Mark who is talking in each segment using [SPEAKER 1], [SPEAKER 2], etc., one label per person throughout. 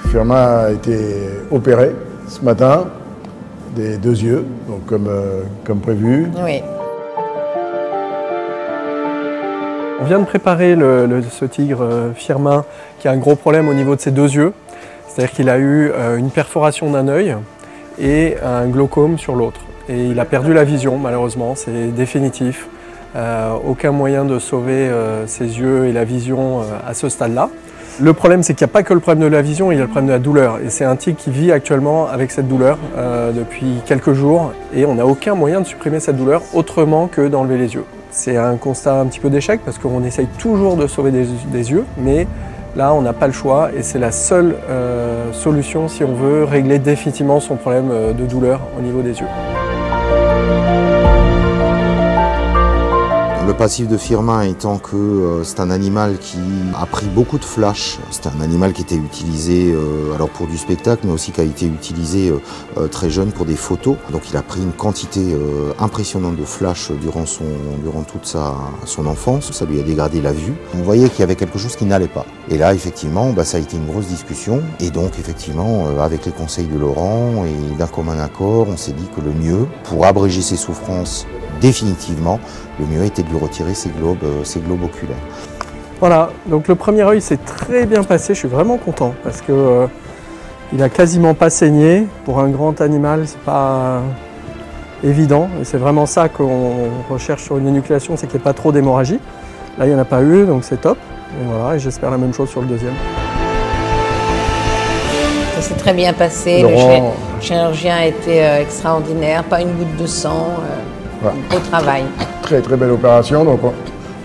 [SPEAKER 1] Firmin a été opéré ce matin des 2 yeux, donc comme prévu.
[SPEAKER 2] Oui.
[SPEAKER 3] On vient de préparer ce tigre Firmin qui a un gros problème au niveau de ses 2 yeux. C'est-à-dire qu'il a eu une perforation d'un œil et un glaucome sur l'autre. Et il a perdu la vision malheureusement, c'est définitif. Aucun moyen de sauver ses yeux et la vision à ce stade-là. Le problème, c'est qu'il n'y a pas que le problème de la vision, il y a le problème de la douleur. Et c'est un tigre qui vit actuellement avec cette douleur depuis quelques jours. Et on n'a aucun moyen de supprimer cette douleur autrement que d'enlever les yeux. C'est un constat un petit peu d'échec parce qu'on essaye toujours de sauver des yeux, mais là, on n'a pas le choix et c'est la seule solution si on veut régler définitivement son problème de douleur au niveau des yeux.
[SPEAKER 4] Le passif de Firmin étant que c'est un animal qui a pris beaucoup de flash. C'est un animal qui était utilisé alors pour du spectacle, mais aussi qui a été utilisé très jeune pour des photos. Donc il a pris une quantité impressionnante de flash durant toute son enfance. Ça lui a dégradé la vue. On voyait qu'il y avait quelque chose qui n'allait pas. Et là, effectivement, ça a été une grosse discussion. Et donc, effectivement, avec les conseils de Laurent et d'un commun accord, on s'est dit que le mieux, pour abréger ses souffrances définitivement, le mieux était de lui retirer ses globes oculaires.
[SPEAKER 3] Voilà, donc le premier œil s'est très bien passé, je suis vraiment content parce que il a quasiment pas saigné. Pour un grand animal, c'est pas évident. Et c'est vraiment ça qu'on recherche sur une énucléation, c'est qu'il n'y ait pas trop d'hémorragie. Là, il n'y en a pas eu, donc c'est top. Et voilà, et j'espère la même chose sur le deuxième.
[SPEAKER 2] Ça s'est très bien passé,
[SPEAKER 1] Laurent...
[SPEAKER 2] le chirurgien a été extraordinaire, pas une goutte de sang,
[SPEAKER 1] voilà.
[SPEAKER 2] Beau travail.
[SPEAKER 1] Très très belle opération, donc on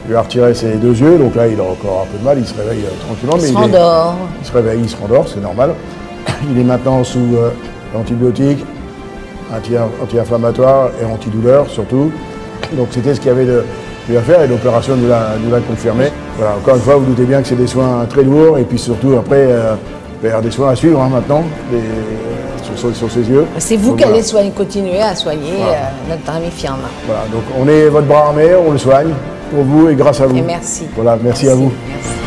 [SPEAKER 1] lui a retiré ses 2 yeux, donc là il a encore un peu de mal, il se réveille tranquillement.
[SPEAKER 2] Il se rendort.
[SPEAKER 1] Il se réveille, il se rendort, c'est normal. Il est maintenant sous antibiotiques, anti-inflammatoire et antidouleur surtout. Donc c'était ce qu'il y avait de lui à faire et l'opération nous l'a confirmé. Voilà, encore une fois, vous doutez bien que c'est des soins très lourds et puis surtout après, il va y avoir des soins à suivre maintenant sur ses yeux.
[SPEAKER 2] C'est vous qui allez continuer à soigner notre ami Firmin.
[SPEAKER 1] Voilà, donc on est votre bras armé, on le soigne pour vous et grâce à vous.
[SPEAKER 2] Et merci.
[SPEAKER 1] Voilà, merci à vous.
[SPEAKER 2] Merci.